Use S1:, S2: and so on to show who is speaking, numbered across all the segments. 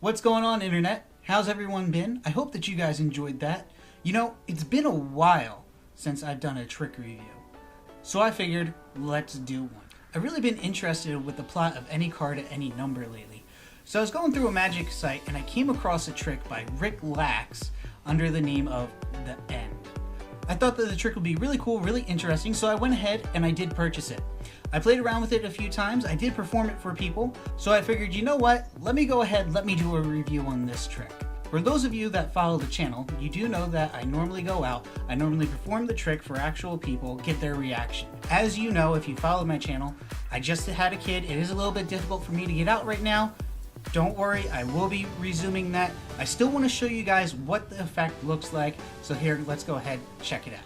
S1: What's going on, Internet? How's everyone been? I hope that you guys enjoyed that. You know, it's been a while since I've done a trick review, so I figured, let's do one. I've really been interested with the plot of any card at any number lately. So I was going through a magic site and I came across a trick by Rick Lax under the name of The End. I thought that the trick would be really cool, really interesting, so I went ahead and I did purchase it. I played around with it a few times, I did perform it for people, so I figured, you know what, let me go ahead, let me do a review on this trick. For those of you that follow the channel, you do know that I normally go out, I normally perform the trick for actual people, get their reaction. As you know, if you follow my channel, I just had a kid, it is a little bit difficult for me to get out right now. Don't worry, I will be resuming that. I still want to show you guys what the effect looks like, so here, let's go ahead, check it out.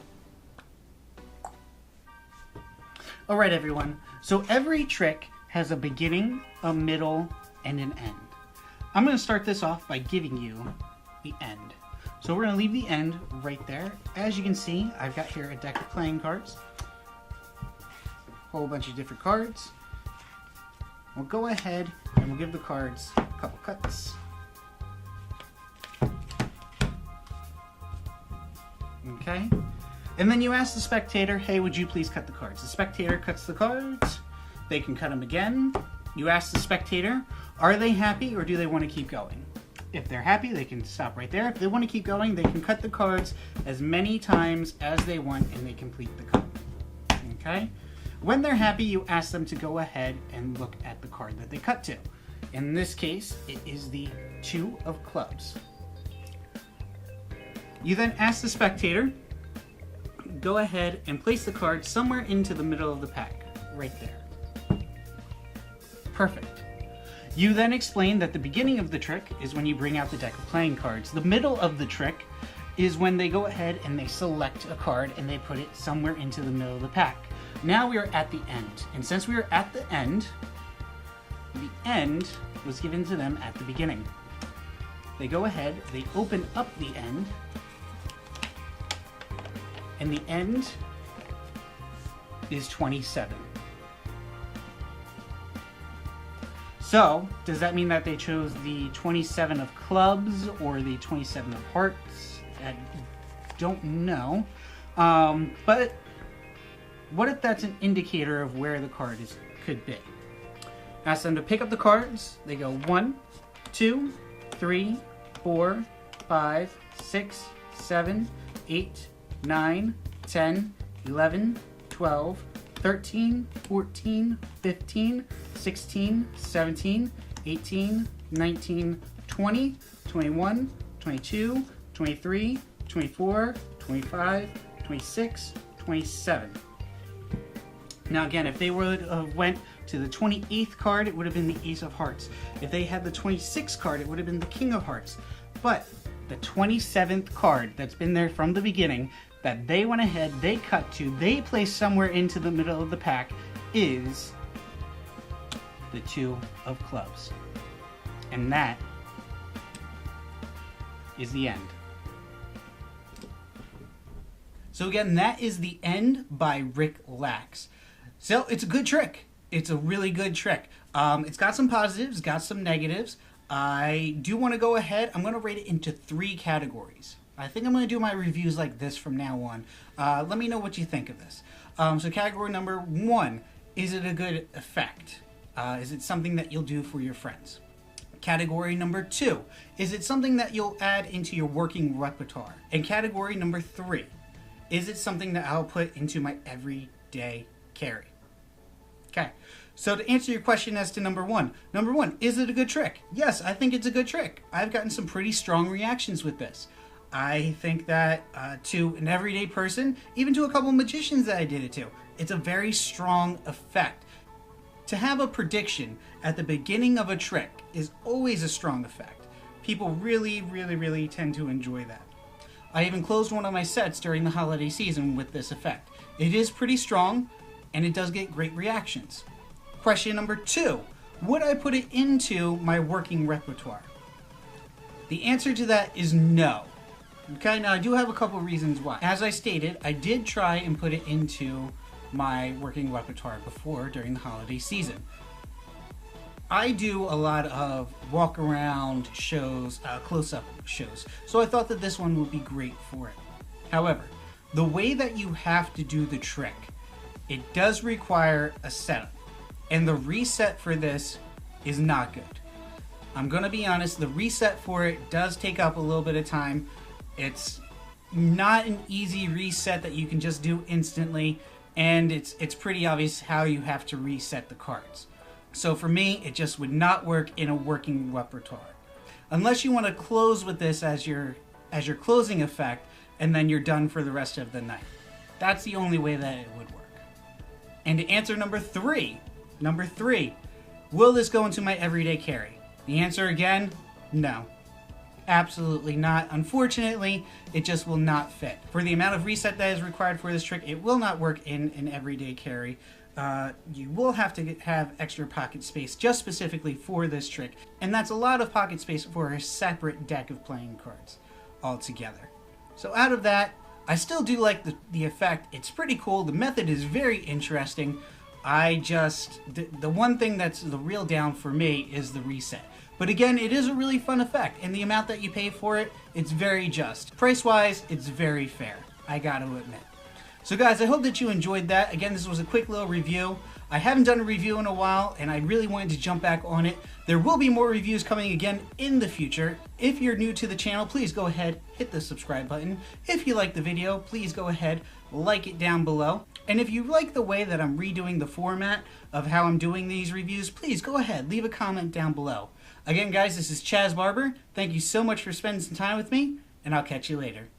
S1: Alright everyone, so every trick has a beginning, a middle, and an end. I'm going to start this off by giving you the end. So we're going to leave the end right there. As you can see, I've got here a deck of playing cards. A whole bunch of different cards. We'll go ahead and we'll give the cards a couple cuts. Okay. And then you ask the spectator, hey, would you please cut the cards? The spectator cuts the cards. They can cut them again. You ask the spectator, are they happy or do they want to keep going? If they're happy, they can stop right there. If they want to keep going, they can cut the cards as many times as they want and they complete the cut. Okay? When they're happy, you ask them to go ahead and look at the card that they cut to. In this case, it is the 2 of clubs. You then ask the spectator, go ahead and place the card somewhere into the middle of the pack, right there. Perfect. You then explain that the beginning of the trick is when you bring out the deck of playing cards. The middle of the trick is when they go ahead and they select a card and they put it somewhere into the middle of the pack. Now we are at the end, and since we are at the end was given to them at the beginning. They go ahead, they open up the end, and the end is 27. So, does that mean that they chose the 27 of clubs or the 27 of hearts? I don't know. But what if that's an indicator of where the card could be? Ask them to pick up the cards. They go 1, 2, 3, 4, 5, 6, 7, 8, 9, 10, 11, 12, 13, 14, 15, 16, 17, 18, 19, 20, 21, 22, 23, 24, 25, 26, 27. Now again, if they would have went to the 28th card, it would have been the Ace of Hearts. If they had the 26th card, it would have been the King of Hearts. But the 27th card that's been there from the beginning, that they went ahead, they cut to, they placed somewhere into the middle of the pack, is the 2 of clubs. And that is the end. So again, that is the end by Rick Lax. So it's a good trick. It's a really good trick. It's got some positives, got some negatives. I do want to go ahead. I'm going to rate it into 3 categories. I think I'm going to do my reviews like this from now on. Let me know what you think of this. So category number 1, is it a good effect? Is it something that you'll do for your friends? Category number 2, is it something that you'll add into your working repertoire? And category number 3, is it something that I'll put into my everyday carry? Okay, so to answer your question as to number one, is it a good trick? Yes, I think it's a good trick. I've gotten some pretty strong reactions with this. I think that to an everyday person, even to a couple magicians that I did it to, it's a very strong effect. To have a prediction at the beginning of a trick is always a strong effect. People really, really, really tend to enjoy that. I even closed one of my sets during the holiday season with this effect. It is pretty strong, and it does get great reactions. Question number 2, would I put it into my working repertoire? The answer to that is no. Okay, now I do have a couple reasons why. As I stated, I did try and put it into my working repertoire before during the holiday season. I do a lot of walk around shows, close-up shows, so I thought that this one would be great for it. However, the way that you have to do the trick, it does require a setup, and the reset for this is not good. I'm gonna be honest, the reset for it does take up a little bit of time. It's not an easy reset that you can just do instantly, and it's pretty obvious how you have to reset the cards. So for me, it just would not work in a working repertoire. Unless you want to close with this as your closing effect, and then you're done for the rest of the night. That's the only way that it would work. And to answer number three, will this go into my everyday carry? The answer again, no. Absolutely not. Unfortunately, it just will not fit. For the amount of reset that is required for this trick, it will not work in an everyday carry. You will have to have extra pocket space just specifically for this trick, and that's a lot of pocket space for a separate deck of playing cards altogether. So out of that, I still do like the effect. It's pretty cool. The method is very interesting. The one thing that's the real down for me is the reset. But again, it is a really fun effect, and the amount that you pay for it, it's very just. Price-wise, it's very fair, I gotta admit. So guys, I hope that you enjoyed that. Again, this was a quick little review. I haven't done a review in a while, and I really wanted to jump back on it. There will be more reviews coming again in the future. If you're new to the channel, please go ahead, hit the subscribe button. If you like the video, please go ahead, like it down below. And if you like the way that I'm redoing the format of how I'm doing these reviews, please go ahead, leave a comment down below. Again, guys, this is Chazz Barber. Thank you so much for spending some time with me, and I'll catch you later.